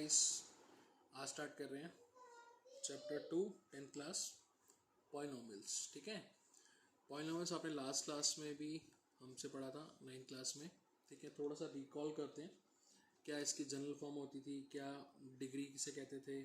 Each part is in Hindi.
गाइस, आज स्टार्ट कर रहे हैं चैप्टर 2 10th क्लास पॉलिनोमियल्स। ठीक है, पॉलिनोमियल्स आपने लास्ट क्लास में भी हमसे पढ़ा था 9th क्लास में। ठीक है, थोड़ा सा रिकॉल करते हैं क्या इसकी जनरल फॉर्म होती थी, क्या डिग्री किसे कहते थे,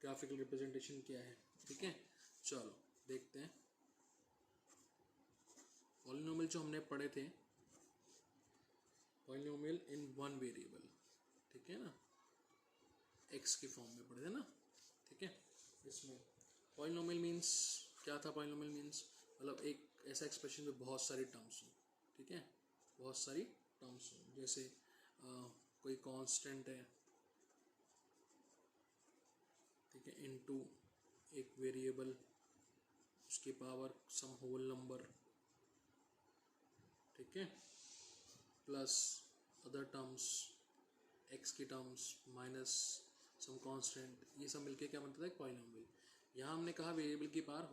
ग्राफिकल रिप्रेजेंटेशन क्या है। ठीक है, चलो देखते हैं। पॉलिनोमियल जो हमने पढ़े थे, पॉलिनोमियल इन वन वेरिएबल, ठीक है ना, एक्स के फॉर्म में पढ़े थे ना। ठीक है, इसमें पॉलिनोमियल मीन्स क्या था। पॉलिनोमियल मीन्स मतलब एक ऐसा एक्सप्रेशन में बहुत सारी टर्म्स हो। ठीक है, बहुत सारी टर्म्स हो, जैसे कोई कांस्टेंट है, ठीक है, इनटू एक वेरिएबल, उसकी पावर सम होल नंबर, ठीक है, प्लस अदर टर्म्स, एक्स की टर्म्स माइनस सम कांस्टेंट, ये सब मिलके क्या बनता है, एक पॉलिनोमियल। यहाँ हमने कहा वेरिएबल की पावर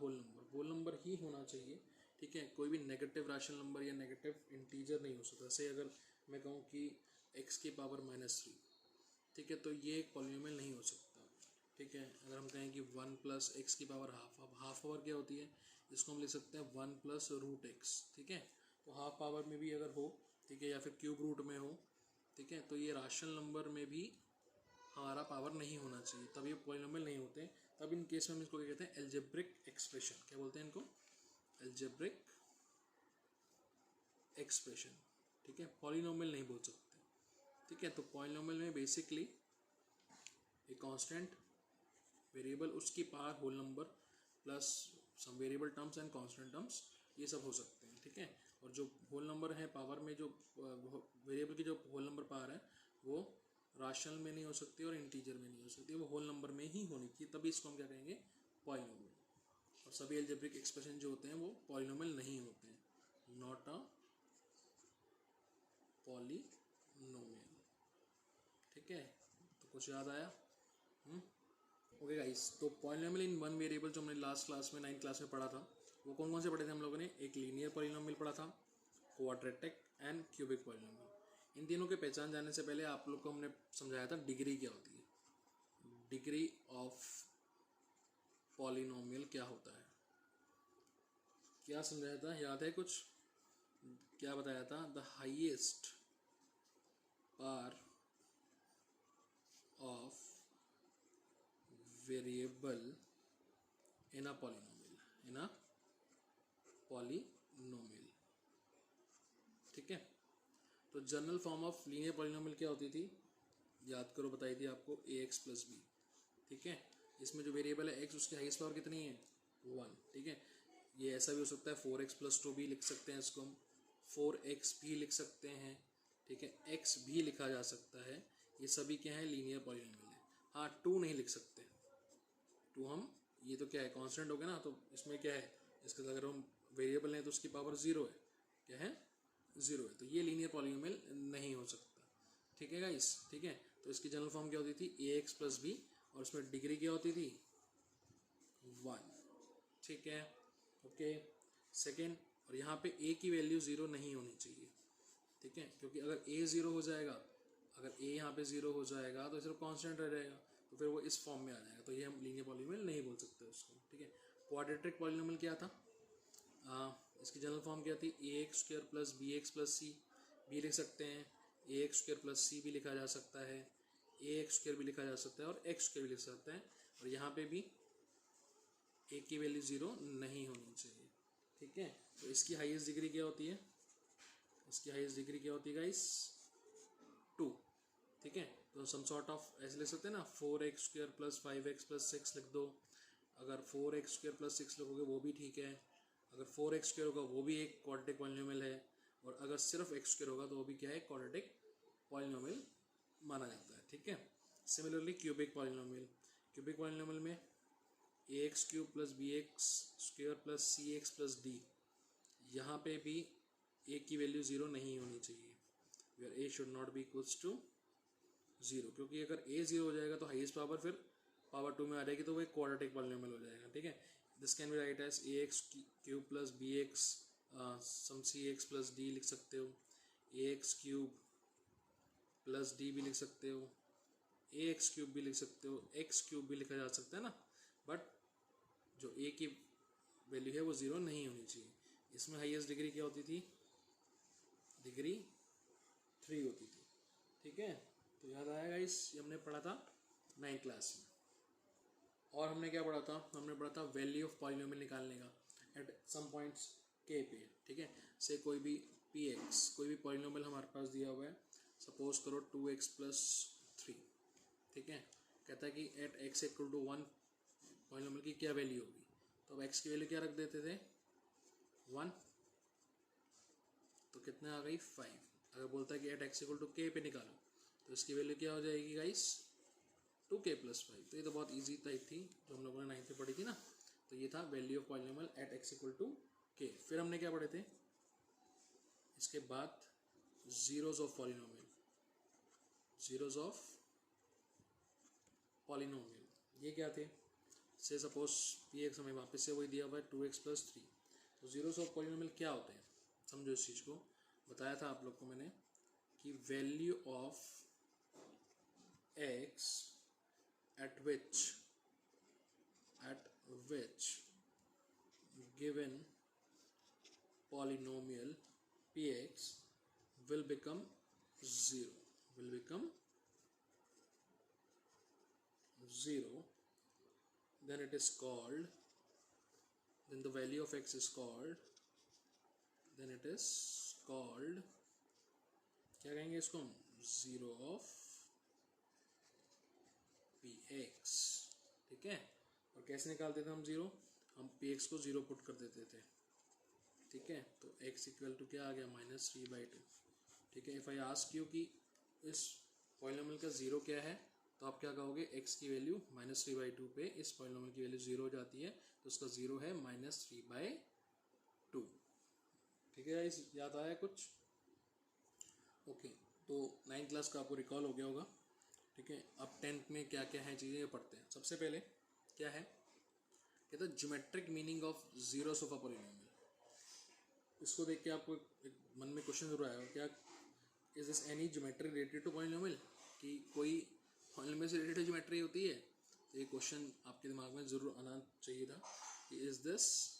होल नंबर ही होना चाहिए। ठीक है, कोई भी नेगेटिव रैशनल नंबर या नेगेटिव इंटीजर नहीं हो सकता। जैसे अगर मैं कहूँ कि एक्स की पावर -3, ठीक है, तो ये एक पॉलिनोमियल नहीं हो सकता। ठीक है, अगर हम कहें कि 1 प्लस एक्स की पावर हाफ, अब हाफ पावर क्या होती है, इसको हम लिख सकते हैं 1 प्लस रूट एक्स। ठीक है, तो हाफ पावर में भी अगर हो, ठीक है, या फिर क्यूब रूट में हो, ठीक है, तो ये रैशनल नंबर में भी हमारा पावर नहीं होना चाहिए, तब ये पॉलिनोमियल नहीं होते। तब इन केस में हम इसको क्या कहते हैं, एल्जेब्रिक एक्सप्रेशन। क्या बोलते हैं इनको, एल्जेब्रिक एक्सप्रेशन। ठीक है, पॉलिनोमियल नहीं बोल सकते। ठीक है, तो पॉलिनोमियल में बेसिकली एक कांस्टेंट वेरिएबल, उसकी power whole number plus some variable terms and constant terms, ये सब हो सकते हैं। ठीक है, और जो होल नंबर है पावर में, जो वेरिएबल की जो होल नंबर पावर है वो रैशनल में नहीं हो सकती और इंटीजर में नहीं हो सकती, वो होल नंबर में ही होनी चाहिए, तभी इसको हम क्या कहेंगे, पॉलिनोमियल। और सभी एल्जेब्रिक एक्सप्रेशन जो होते हैं वो पॉलिनोमियल नहीं होते हैं, नॉट अ पॉलिनोमियल। ठीक है, तो कुछ याद आया? ओके गाइस, तो पॉलिनोमियल इन वन वेरिएबल जो हमने लास्ट क्लास में 9th क्लास में पढ़ा था, वो कौन कौन से पढ़े थे हम लोगों ने। एक लीनियर पॉलिनोमियल पढ़ा था, क्वाड्रेटिक एंड क्यूबिक पॉलिनोमियल। इन तीनों के पहचान जानने से पहले आप लोग को हमने समझाया था डिग्री क्या होती है, डिग्री ऑफ पॉलिनोमियल क्या होता है। क्या समझाया था, याद है कुछ? क्या बताया था, the highest power of variable in a polynomial, in a polynomial. ठीक है, तो general form of linear polynomial क्या होती थी, याद करो, बताई थी आपको, ax प्लस बी। ठीक है, इसमें जो वेरिएबल है x, उसकी हाईएस्ट पावर कितनी है, 1। ठीक है, ये ऐसा भी हो सकता है 4x प्लस 2 भी लिख सकते हैं इसको हम, 4x भी लिख सकते हैं। ठीक है, x भी लिखा जा सकता है। ये सभी क्या है, लीनियर पॉलिनोमियल है। हाँ, 2 नहीं लिख सकते, 2 हम, ये तो क्या है, कांस्टेंट हो गया ना, तो इसमें क्या है, इसके अगर हम वेरिएबल हैं तो उसकी पावर 0 है, क्या है, 0 है, तो ये लीनियर पॉलिनोमियल नहीं हो सकता। ठीक है गाइस, ठीक है, तो इसकी जनरल फॉर्म क्या होती थी, ax प्लस बी, और उसमें डिग्री क्या होती थी, 1। ठीक है, ओके, सेकेंड, और यहाँ पे a की वैल्यू 0 नहीं होनी चाहिए। ठीक है, क्योंकि अगर a 0 हो जाएगा, अगर a यहाँ पे 0 हो जाएगा तो सिर्फ कांस्टेंट रह जाएगा, तो फिर वो इस फॉर्म में आ जाएगा, तो ये हम लीनियर पॉलिनोमियल नहीं बोल सकते उसको। ठीक है, क्वाड्रेटिक पॉलिनोमियल क्या था, इसकी जनरल फॉर्म क्या थी, ax square plus bx plus c, भी लिख सकते हैं, ax स्क्वायर प्लस c भी लिखा जा सकता है, ax स्क्वायर भी लिखा जा सकता है, और x स्क्वायर भी लिख सकते हैं। और यहाँ पे भी a की वैल्यू 0 नहीं होनी चाहिए। ठीक है, तो इसकी हाईएस्ट डिग्री क्या होती है, इसकी हाईएस्ट डिग्री क्या होती है गाइस, 2। ठीक है, तो सम सॉर्ट ऑफ ऐसे लिख सकते हैं ना, 4x square plus 5x plus 6 लिख दो। अगर 4x स्क्वायर प्लस 6 लिखोगे वो भी ठीक है, अगर 4x स्क्वायर होगा वो भी एक क्वाड्रेटिक पॉलिनोमियल है, और अगर सिर्फ x स्क्वायर होगा तो वो भी क्या है, क्वाड्रेटिक पॉलिनोमियल माना जाता है। ठीक है, similarly cubic polynomial, cubic polynomial में ax cube plus bx square plus cx plus d, यहाँ पे भी a की वैल्यू 0 नहीं होनी चाहिए, where a should not be equals to 0, क्योंकि अगर a 0 हो जाएगा तो हाईएस्ट पावर फिर पावर 2 में आ जाएगी, तो वो एक क्वाड्रेटिक पॉलिनोमियल हो जाएगा। ठीक है, this can be write as ax cube plus bx sum cx plus d लिख सकते हो, ax क्यूब प्लस d भी लिख सकते हो, ए एक्स क्यूब भी लिख सकते हो, एक्स क्यूब भी लिखा जा सकता है ना, बट जो ए की वैल्यू है वो 0 नहीं होनी चाहिए। इसमें हाईएस्ट डिग्री क्या होती थी, डिग्री 3 होती थी। ठीक है, तो याद आएगा इस, ये हमने पढ़ा था 9th क्लास में। और हमने क्या पढ़ा था, हमने पढ़ा था वैल्यू ऑफ पॉलिनोमियल निकालने का एट सम पॉइंट्स के पे। ठीक है, से कोई भी पी एक्स, कोई भी पॉलिनोमियल हमारे पास दिया हुआ है, सपोज करो 2x + 3। ठीक है, कहता है कि एट x = 1 पॉलिनोमियल की क्या वैल्यू होगी, तो अब x की वैल्यू क्या रख देते थे, 1, तो कितने आ गई 5। अगर बोलता है कि एट x = k पे निकालो, तो इसकी वैल्यू क्या हो जाएगी गाइस, 2k + 5। तो ये तो बहुत इजी टाइप थी जो हम लोगों ने 9th में पढ़ी थी ना। तो ये था value of polynomial at x = k। फिर हमने क्या पढ़े थे, इसके बाद zeros of polynomial, zeros of polynomial ये क्या थे, से सपोज पी एक्स हमें वापस से वही दिया हुआ है 2x + 3। तो जीरोज ऑफ पॉलिनोमियल क्या होते हैं, समझो इस चीज़ को, बताया था आप लोग को मैंने कि value of x at which given polynomial px will become 0, then it is called, then the value of x is called, then it is called, क्या कहेंगे इसको हम, 0 of px। ठीक है, और कैसे निकालते थे हम 0, हम px को 0 पुट कर देते थे। ठीक है, तो x = क्या आ गया, -3/2। ठीक है, इफ़ आई आस्क यू कि इस पॉलिनोमियल का 0 क्या है, तो आप क्या कहोगे, x की वैल्यू -3/2 पे इस पॉलिनोमियल की वैल्यू 0 हो जाती है, तो उसका 0 है -3/2। ठीक है, इस याद आया कुछ, ओके। तो 9th क्लास का आपको रिकॉल हो गया होगा। ठीक है, अब 10th में क्या क्या है चीज़ें ये पढ़ते हैं। सबसे पहले क्या है, कहते हैं geometric meaning of zeros of a polynomial. इसको देख के आपको एक मन में क्वेश्चन जरूर आएगा, क्या is this any geometry related to polynomial, कि कोई पॉलिनोमियल से रिलेटेड ज्योमेट्री होती है। तो ये क्वेश्चन आपके दिमाग में जरूर आना चाहिए था कि is this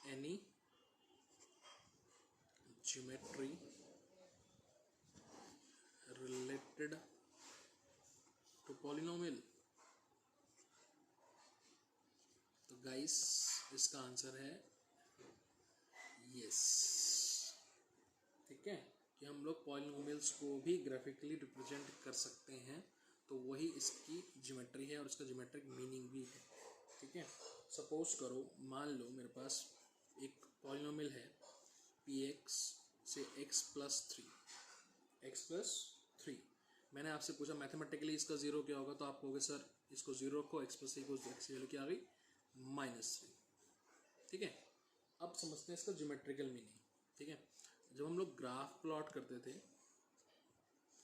any geometry related to polynomial. तो गाइस इसका आंसर है यस। ठीक है, कि हम लोग पॉलिनोमियल्स को भी ग्राफिकली रिप्रेजेंट कर सकते हैं, तो वही इसकी ज्योमेट्री है और इसका ज्योमेट्रिक मीनिंग भी है। ठीक है, सपोज करो, मान लो मेरे पास एक पॉलिनोमियल है px से x + 3। मैंने आपसे पूछा मैथमेटिकली इसका 0 क्या होगा, तो आप कहोगे सर इसको 0 रखो, x + 3 को x की वैल्यू क्या आ गई, -3। ठीक है, अब समझते हैं इसका ज्योमेट्रिकल मीनिंग। ठीक है, जब हम लोग ग्राफ प्लॉट करते थे,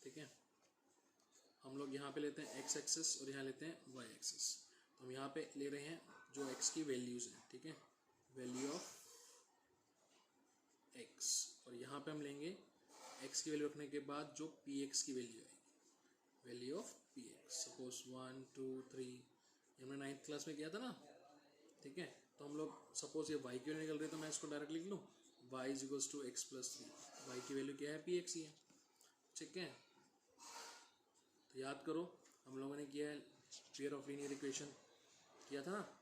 ठीक है, हम लोग यहाँ पे लेते हैं x एक्सिस और यहाँ लेते हैं y एक्सिस। तो हम यहाँ पे ले रहे हैं जो x की वैल्यूज़ हैं। ठीक है, वैल्यू ऑफ x, और यहाँ पे हम लेंगे x की वैल्यू रखने के बाद जो px की वैल्यू आएगी, वैल्यू ऑफ px। सपोज 1 2 3 हमने 9th क्लास में किया था ना। ठीक है, तो हम लोग सपोज ये y की वैल्यू निकल रही है, तो मैं इसको डायरेक्ट लिख लूँ y = x + 3। y की वैल्यू क्या है, px ही है। ठीक है, तो याद करो हम लोगों ने किया है पेयर ऑफ लीनियर इक्वेशन किया था ना,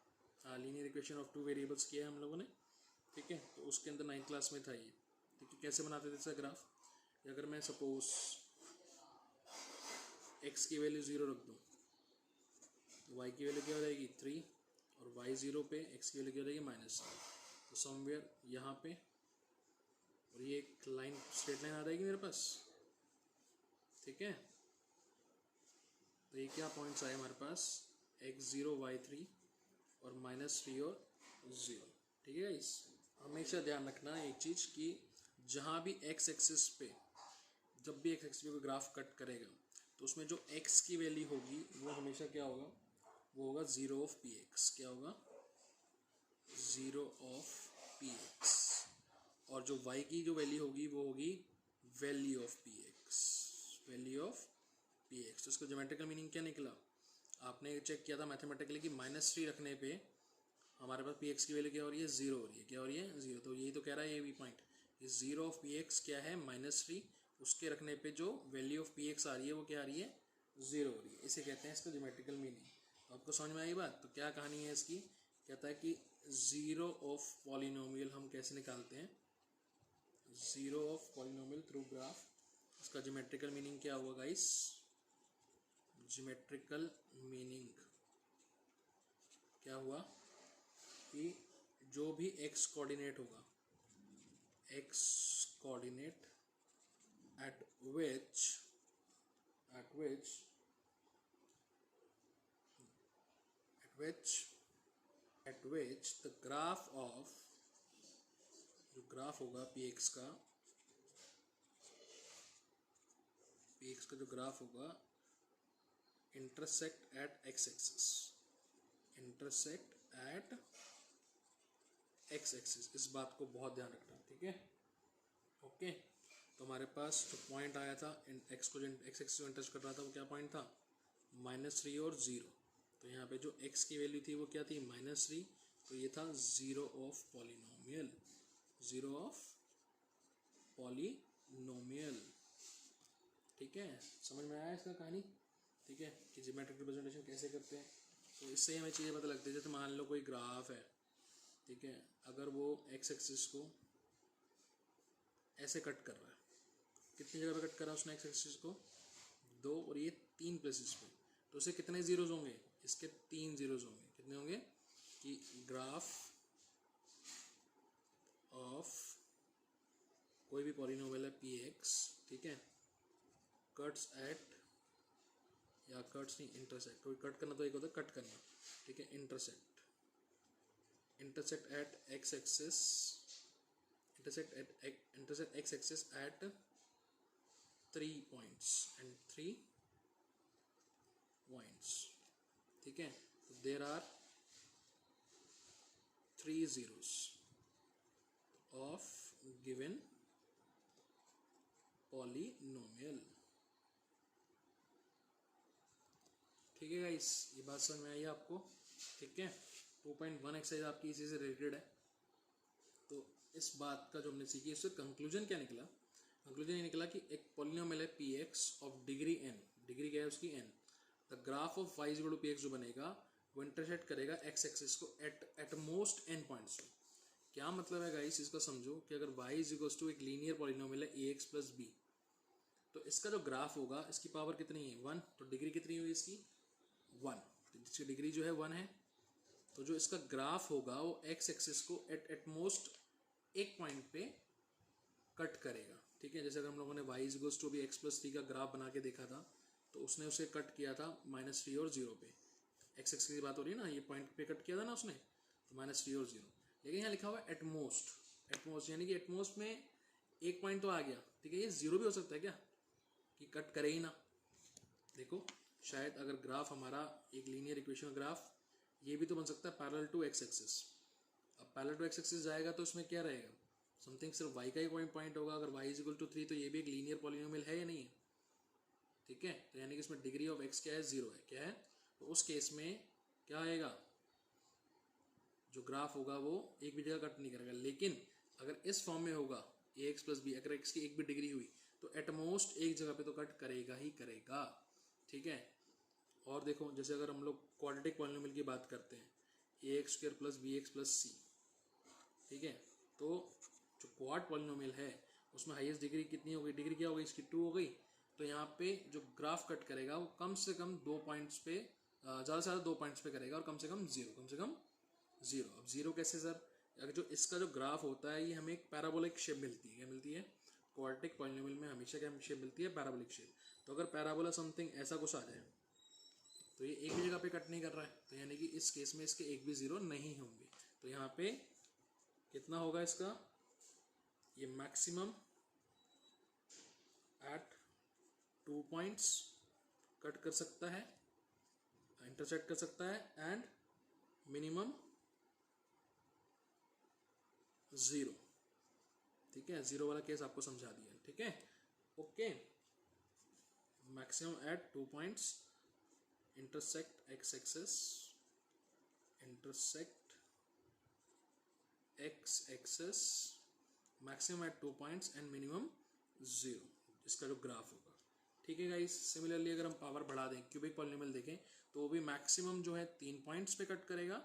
लीनियर इक्वेशन ऑफ 2 वेरिएबल्स किया है हम लोगों ने। ठीक है, तो उसके अंदर 9th क्लास में था ये। ठीक है, कैसे बनाते थे इसका ग्राफ, अगर मैं सपोज x की वैल्यू 0 रख दूँ, तो y की वैल्यू क्या हो जाएगी 3, और y 0 पे x की वैल्यू क्या हो जाएगी -3। तो समवेयर यहाँ पे, और ये एक लाइन स्ट्रेट लाइन आ जाएगी मेरे पास। ठीक है, तो ये क्या पॉइंट्स आए हमारे पास, x0 y3 और -3 और 0। ठीक है गाइस, हमेशा ध्यान रखना एक चीज़ कि जहाँ भी x एक्सिस पे, जब भी x एक्सिस पे कोई ग्राफ कट करेगा, तो उसमें जो x की वैल्यू होगी वो हमेशा क्या होगा, वो होगा 0 ऑफ px। क्या होगा, 0 ऑफ px। और जो y की जो वैल्यू होगी वो होगी value of px, value of P x. तो इसका ज्योमेट्रिकल मीनिंग क्या निकला, आपने चेक किया था मैथमेटिकली कि -3 रखने पे हमारे पास पी एक्स की वैल्यू क्या हो रही है, 0 हो रही है। क्या हो रही है, 0। तो यही तो कह रहा है ये भी पॉइंट, इस 0 ऑफ पी एक्स क्या है, -3, उसके रखने पे जो वैल्यू ऑफ पी एक्स आ रही है वो क्या आ रही है, 0 हो रही है। इसे कहते हैं इसका ज्योमेट्रिकल मीनिंग। तो आपको समझ में आई बात। तो क्या कहानी है इसकी, कहता है कि 0 ऑफ पॉलिनोमियल हम कैसे निकालते हैं, 0 ऑफ पॉलिनोमियल थ्रू ग्राफ। इसका ज्योमेट्रिकल मीनिंग क्या हुआ गाइस, ज्योमेट्रिकल मीनिंग क्या हुआ कि जो भी x कोऑर्डिनेट होगा, x coordinate at which the graph of, जो ग्राफ होगा px का जो ग्राफ होगा इंटरसेक्ट एट x एक्सिस, इस बात को बहुत ध्यान रखना, ठीक है। ओके, तो हमारे पास जो पॉइंट आया था x को, जो x एक्सिस को इंटरसेक्ट कर रहा था वो क्या पॉइंट था, -3 और 0। तो यहाँ पे जो x की वैल्यू थी वो क्या थी, -3। तो ये था 0 ऑफ पॉलिनोमियल, 0 ऑफ पॉलिनोमियल, ठीक है। समझ में आया इसका कहानी, ठीक है, कि ज्योमेट्रिक रिप्रेजेंटेशन कैसे करते हैं। तो इससे हमें चीज़ें पता लगती है। जैसे मान लो कोई ग्राफ है, ठीक है, अगर वो x एक्सिस को ऐसे कट कर रहा है, कितनी जगह पे कट कर रहा है उसने x एक्सिस को, 2 और ये 3 प्लेसेस पे, तो उसे कितने जीरोज होंगे, इसके 3 जीरोज होंगे। कितने होंगे कि ग्राफ ऑफ कोई भी पॉलिनोमियल है पी एक्स, ठीक है, कट्स एट, या कट्स नहीं, इंटरसेक्ट, कोई कट करना तो एक होता है कट करना, ठीक है, intersect at x axis, intersect x axis at 3 points and 3 points, ठीक है। तो there are 3 zeros of given polynomial, ठीक है गाइस, ये बात समझ में आई आपको, ठीक है। 2.1 एक्सरसाइज आपकी इसी से रिलेटेड है। तो इस बात का जो हमने सीखी, इससे कंक्लूजन क्या निकला, कंक्लूजन ये निकला कि एक पॉलिनोमियल है P X of degree n, degree क्या है उसकी n, the graph of y equal to P X जो बनेगा वो इंटरसेक्ट करेगा x एक्सिस को एट मोस्ट n पॉइंट्स पे। क्या मतलब है गाइस, इसका समझो कि अगर y इक्वल टू एक लीनियर पॉलिनोमियल है ax प्लस b, तो इसका जो ग्राफ होगा, इसकी पावर कितनी है, 1, तो डिग्री कितनी हुई इसकी, 1, जिसकी डिग्री जो है 1 है। तो जो इसका ग्राफ होगा वो x एक्सिस को एट मोस्ट एक पॉइंट पे कट करेगा, ठीक है। जैसे अगर हम लोगों ने y इक्वल्स टू भी x प्लस 3 का ग्राफ बना के देखा था, तो उसने उसे कट किया था -3 और 0 पे, x एक्सिस की बात हो रही है ना, ये पॉइंट पे कट किया था ना उसने, तो -3 और 0। लेकिन यहाँ लिखा हुआ है एटमोस्ट, यानी कि एटमोस्ट में एक पॉइंट तो आ गया, ठीक है। ये 0 भी हो सकता है क्या, कि कट करे ही ना। देखो, शायद अगर ग्राफ हमारा एक लीनियर इक्वेशन ग्राफ, ये भी तो बन सकता है पैरेलल टू x एक्सिस। अब पैरेलल टू x एक्सिस जाएगा तो उसमें क्या रहेगा, समथिंग सिर्फ y का ही पॉइंट होगा। अगर y इक्वल टू 3, तो ये भी एक लीनियर पॉलिनोमियल है या नहीं है, ठीक है। तो यानी कि इसमें डिग्री ऑफ x क्या है, 0 है, क्या है। तो उस केस में क्या आएगा, जो ग्राफ होगा वो एक भी जगह कट नहीं करेगा। लेकिन अगर इस फॉर्म में होगा ax प्लस बी, अगर x की एक भी डिग्री हुई तो एटमोस्ट एक जगह पे तो कट करेगा ही करेगा, ठीक है। और देखो, जैसे अगर हम लोग क्वाड्रेटिक पॉलिनोमियल की बात करते हैं, ax square plus bx plus c, ठीक है। तो जो क्वाड पॉलिनोमियल है उसमें हाईएस्ट डिग्री कितनी हो गई, डिग्री क्या हो गई इसकी, 2 हो गई। तो यहाँ पे जो ग्राफ कट करेगा वो कम से कम 2 पॉइंट्स पे, ज़्यादा से ज़्यादा 2 पॉइंट्स पे करेगा, और कम से कम 0, कम से कम 0। अब 0 कैसे सर, अगर जो इसका जो ग्राफ होता है ये हमें एक पैराबोलिक शेप मिलती है, क्या मिलती है, क्वाड्रेटिक पॉलिनोमियल में हमेशा क्या शेप मिलती है, पैराबोलिक शेप। तो अगर पैराबोला समथिंग ऐसा कुछ आ जाए, तो ये एक भी जगह पे कट नहीं कर रहा है, तो यानी कि इस केस में इसके एक भी 0 नहीं होंगे। तो यहाँ पे कितना होगा इसका, ये मैक्सिमम एट 2 पॉइंट्स कट कर सकता है, इंटरसेक्ट कर सकता है, एंड मिनिमम 0, ठीक है। 0 वाला केस आपको समझा दिया, ठीक है, okay. Maximum at 2 points intersect x axis, maximum at 2 points and minimum 0, इसका जो ग्राफ होगा। ठीक है गाइस, सिमिलरली अगर हम पावर बढ़ा दें, क्यूबिक पॉलिनोमियल देखें तो वो भी मैक्सिमम जो है 3 पॉइंट्स पे कट करेगा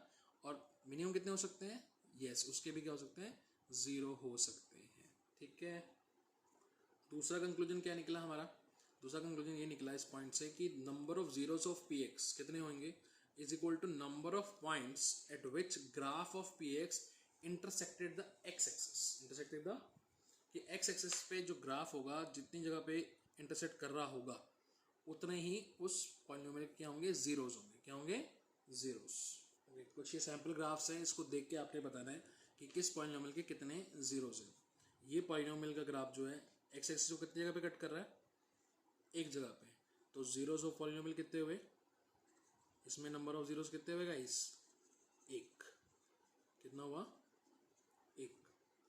और मिनिमम कितने हो सकते हैं, यस उसके भी क्या हो सकते हैं, 0 हो सकते हैं। ठीक है, दूसरा कंक्लूजन क्या निकला हमारा, दूसरा कंक्लूजन ये निकला इस पॉइंट से कि number of zeros of P X कितने होंगे is equal to number of points at which graph of P X intersected the X axis, intersected the, कि एक्स एक्सिस पे जो ग्राफ होगा जितनी जगह पे इंटरसेक्ट कर रहा होगा उतने ही उस पॉलिनोमियल क्या होंगे, जीरोस होंगे। क्या होंगे, जीरोस। ओके, कुछ ये सैम्पल ग्राफ्स हैं, इसको देख के आपने बताना है कि किस पॉलिनोमियल के कितने जीरोस हैं। ये पॉलिनोमियल का ग्राफ जो है एक्स एक्सिस को कितनी जगह पे कट कर रहा है, एक जगह पे, तो जीरोस ऑफ पॉलिनोमियल कितने हुए, इसमें नंबर ऑफ जीरोस कितने हुए गाइस, एक, कितना हुआ, एक।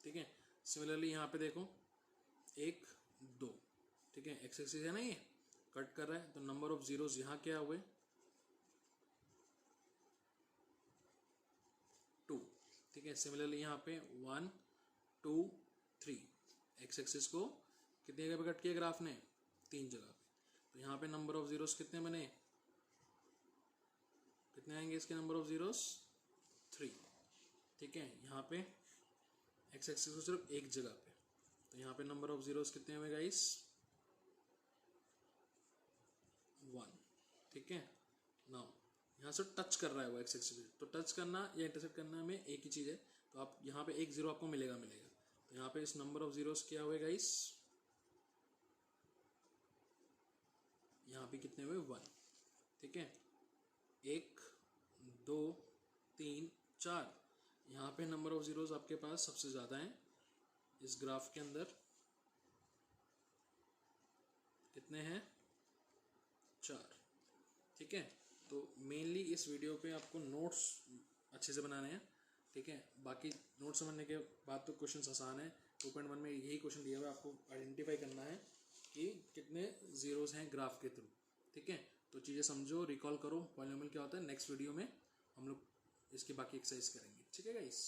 ठीक है, सिमिलरली यहाँ पे देखो 1 2, ठीक है, एक्स एक्सिस है ना, ये कट कर रहा है, तो नंबर ऑफ जीरोस यहाँ क्या हुए, 2। ठीक है, सिमिलरली यहाँ पे 1 2 3, एक्स एक्सिस को कितनी जगह पे कट किया ग्राफ ने, 3 जगह पे, तो यहाँ पे नंबर ऑफ जीरोस कितने बने, कितने आएंगे इसके नंबर ऑफ जीरोस, 3। ठीक है, यहाँ पे एक्स एक्सिस को सिर्फ एक जगह पे, तो यहाँ पे नंबर ऑफ जीरोस कितने हुए गाइस, 1। ठीक है, नाउ यहाँ से टच कर रहा है वो एक्स एक्सिस, तो टच करना या इंटरसेक्ट करना में एक ही चीज़ है, तो आप यहाँ पे 1 0 आपको मिलेगा, तो यहाँ पे इस नंबर ऑफ जीरोस क्या हुए गाइस, यहाँ पे कितने हुए, 1। ठीक है, 1 2 3 4, यहाँ पे नंबर ऑफ जीरोस आपके पास सबसे ज़्यादा हैं इस ग्राफ के अंदर, कितने हैं, 4। ठीक है, तो मेनली इस वीडियो पे आपको नोट्स अच्छे से बनाने हैं। ठीक है, बाकी नोट्स समझने के बाद तो क्वेश्चन आसान है। 2.1 में यही क्वेश्चन दिया हुआ है, आपको आइडेंटिफाई करना है कि कितने जीरोस हैं ग्राफ के थ्रू। ठीक है, तो चीज़ें समझो, रिकॉल करो पॉलिनोमियल क्या होता है। नेक्स्ट वीडियो में हम लोग इसकी बाकी एक्सरसाइज करेंगे। ठीक है गाइस।